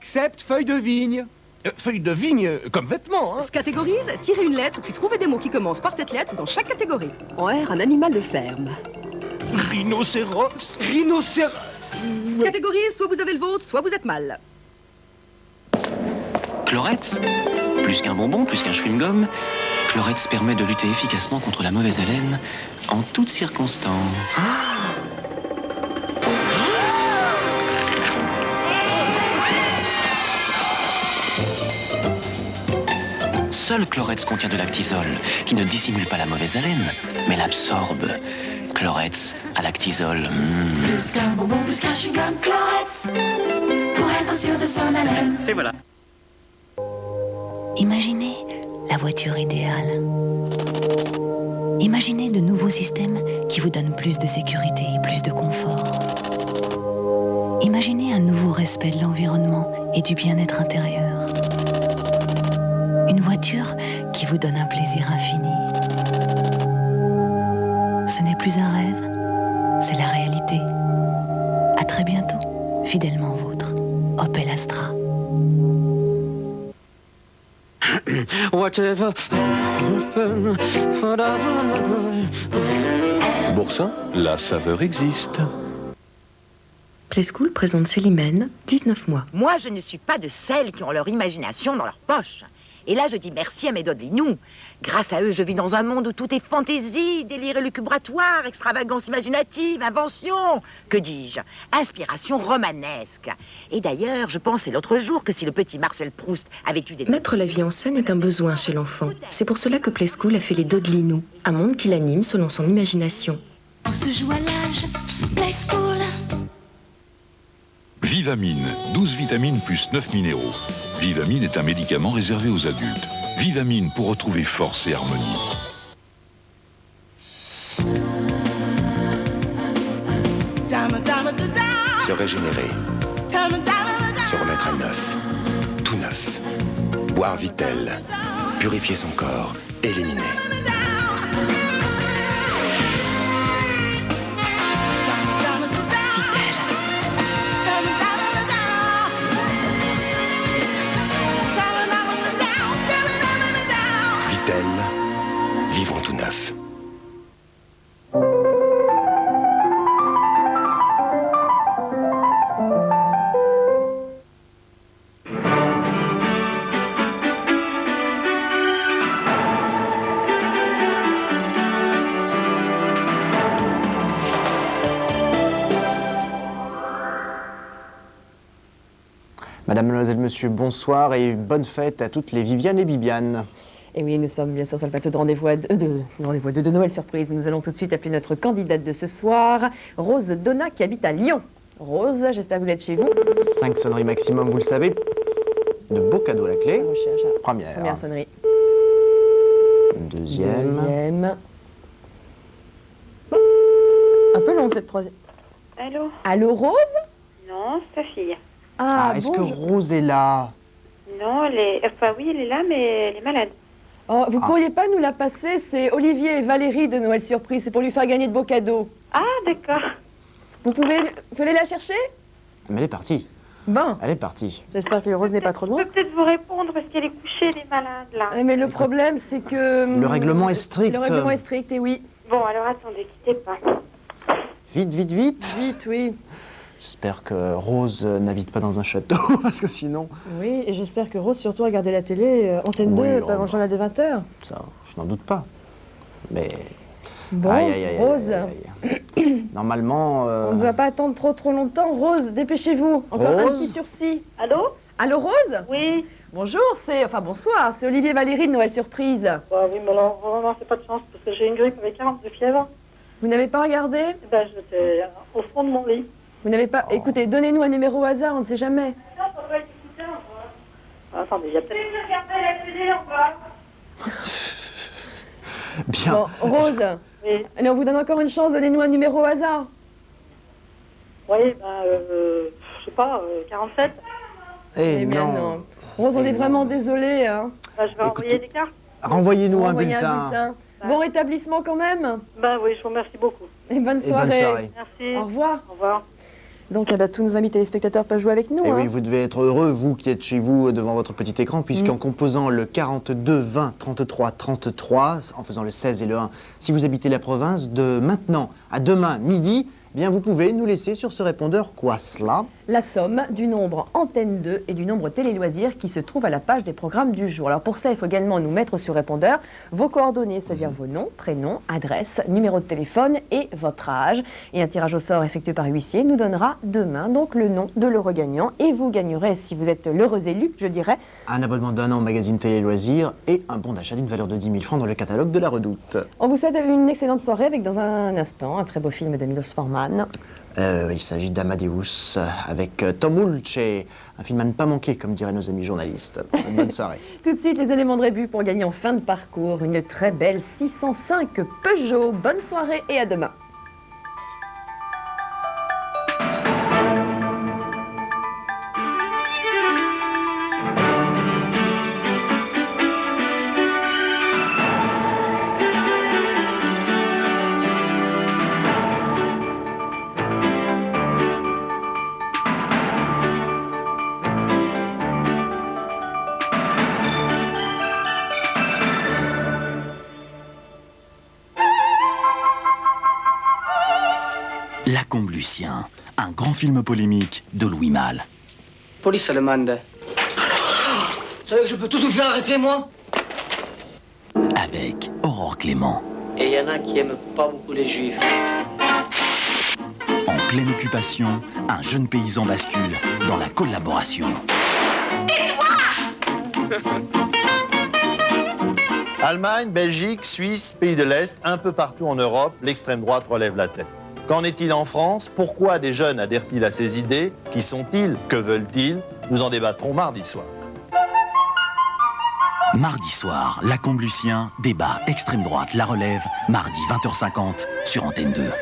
except feuille de vigne. Feuille de vigne comme vêtement, hein. Catégorise, tirez une lettre, puis trouvez des mots qui commencent par cette lettre dans chaque catégorie. En R, un animal de ferme. Rhinocéros. Rhinocéros. Catégorise, soit vous avez le vôtre, soit vous êtes mal. Chlorets, plus qu'un bonbon, plus qu'un chewing-gum, Chlorets permet de lutter efficacement contre la mauvaise haleine en toutes circonstances. Seul Chlorets contient de lactisol, qui ne dissimule pas la mauvaise haleine, mais l'absorbe. Chlorets à lactisol. Plus qu'un bonbon, plus qu'un chewing-gum, Chlorets, pour être sûr de son haleine. Et voilà. Imaginez la voiture idéale. Imaginez de nouveaux systèmes qui vous donnent plus de sécurité et plus de confort. Imaginez un nouveau respect de l'environnement et du bien-être intérieur. Une voiture qui vous donne un plaisir infini. Ce n'est plus un rêve, c'est la réalité. À très bientôt, fidèlement vôtre, Opel Astra. Whatever. Boursin, la saveur existe. Playskool présente Célimène, 19 mois. Moi, je ne suis pas de celles qui ont leur imagination dans leur poche. Et là, je dis merci à mes Dodlinous. Grâce à eux, je vis dans un monde où tout est fantaisie, délire élucubratoire, extravagance imaginative, invention. Que dis-je? Inspiration romanesque. Et d'ailleurs, je pensais l'autre jour que si le petit Marcel Proust avait eu des... Mettre la vie en scène est un besoin chez l'enfant. C'est pour cela que Playskool a fait les Dodlinous, un monde qui l'anime selon son imagination. On se joue à l'âge, Playskool. Vivamine, 12 vitamines plus 9 minéraux. Vivamine est un médicament réservé aux adultes. Vivamine pour retrouver force et harmonie. Se régénérer. Se remettre à neuf. Tout neuf. Boire Vitel. Purifier son corps. Éliminer. Vitel. Vivons tout neuf. Madame, mademoiselle, monsieur, bonsoir et bonne fête à toutes les Viviane et Bibiane. Et oui, nous sommes bien sûr sur le plateau de rendez-vous de Noël surprise. Nous allons tout de suite appeler notre candidate de ce soir, Rose Donat, qui habite à Lyon. Rose, j'espère que vous êtes chez vous. 5 sonneries maximum, vous le savez. De beaux cadeaux à la clé. Première sonnerie. Deuxième. Un peu longue cette troisième. Allô? Allô, Rose? Non, c'est sa fille. Est-ce que Rose est là? Non, elle est... Enfin, oui, elle est là, mais elle est malade. Oh, vous pourriez pas nous la passer? C'est Olivier et Valérie de Noël Surprise. C'est pour lui faire gagner de beaux cadeaux. Ah, d'accord. Vous voulez la chercher? Mais elle est partie. Bon. Elle est partie. J'espère que Rose n'est pas trop loin. Je peux peut-être vous répondre parce qu'elle est couchée, elle est malade, là. Mais le problème, c'est que... Le règlement est strict. Le règlement est strict, et oui. Bon, alors attendez, quittez pas. Vite. Vite, oui. J'espère que Rose n'habite pas dans un château, parce que sinon... Oui, et j'espère que Rose surtout a regardé la télé, Antenne 2, pas avant le journal de 20h. Ça, je n'en doute pas. Mais... Bon, Rose. Normalement... On ne va pas attendre trop longtemps. Rose, dépêchez-vous. Encore Rose un petit sursis. Allô? Allô, Rose? Oui. Bonjour, bonsoir, c'est Olivier et Valérie de Noël Surprise. Oui, mais alors, vraiment, c'est pas de chance, parce que j'ai une grippe avec 40 de fièvre. Vous n'avez pas regardé? J'étais au fond de mon lit. Vous n'avez pas... Écoutez, donnez-nous un numéro au hasard, on ne sait jamais. Attendez, il y a peut-être... la télé, au revoir. Bien. Bon, Rose. Oui. Allez, on vous donne encore une chance, donnez-nous un numéro au hasard. Oui, je sais pas, 47. Eh bien non. Rose, on est vraiment désolé. Hein. Je vais envoyer des cartes. Renvoyez-nous un bulletin. Bon rétablissement quand même. Oui, je vous remercie beaucoup. Et bonne soirée. Merci. Au revoir. Au revoir. Donc tous nos amis téléspectateurs peuvent jouer avec nous. Et hein. oui, vous devez être heureux, vous qui êtes chez vous devant votre petit écran, puisqu'en composant le 42 20 33 33, en faisant le 16 et le 1, si vous habitez la province, de maintenant à demain midi, eh bien vous pouvez nous laisser sur ce répondeur quoi cela? La somme du nombre Antenne 2 et du nombre Télé Loisirs qui se trouve à la page des programmes du jour. Alors pour ça, il faut également nous mettre sur répondeur vos coordonnées, c'est-à-dire vos noms, prénoms, adresse, numéro de téléphone et votre âge. Et un tirage au sort effectué par huissier nous donnera demain donc le nom de l'heureux gagnant. Et vous gagnerez, si vous êtes l'heureux élu, je dirais, un abonnement d'un an au magazine Télé Loisirs et un bon d'achat d'une valeur de 10 000 francs dans le catalogue de la Redoute. On vous souhaite une excellente soirée avec dans un instant un très beau film de Milos Forman. Il s'agit d'Amadeus avec Tom Hulce, un film à ne pas manquer, comme diraient nos amis journalistes. Bonne soirée. Tout de suite, les éléments de rébut pour gagner en fin de parcours une très belle 605 Peugeot. Bonne soirée et à demain. Lacombe Lucien, un grand film polémique de Louis Malle. Police allemande. Vous savez que je peux tout vous faire arrêter, moi? Avec Aurore Clément. Et il y en a qui aiment pas beaucoup les juifs. En pleine occupation, un jeune paysan bascule dans la collaboration. Allemagne, Belgique, Suisse, pays de l'Est, un peu partout en Europe, l'extrême droite relève la tête. Qu'en est-il en France? Pourquoi des jeunes adhèrent-ils à ces idées? Qui sont-ils? Que veulent-ils? Nous en débattrons mardi soir. Mardi soir, Lacombe Lucien, débat extrême droite, la relève, mardi 20h50 sur Antenne 2.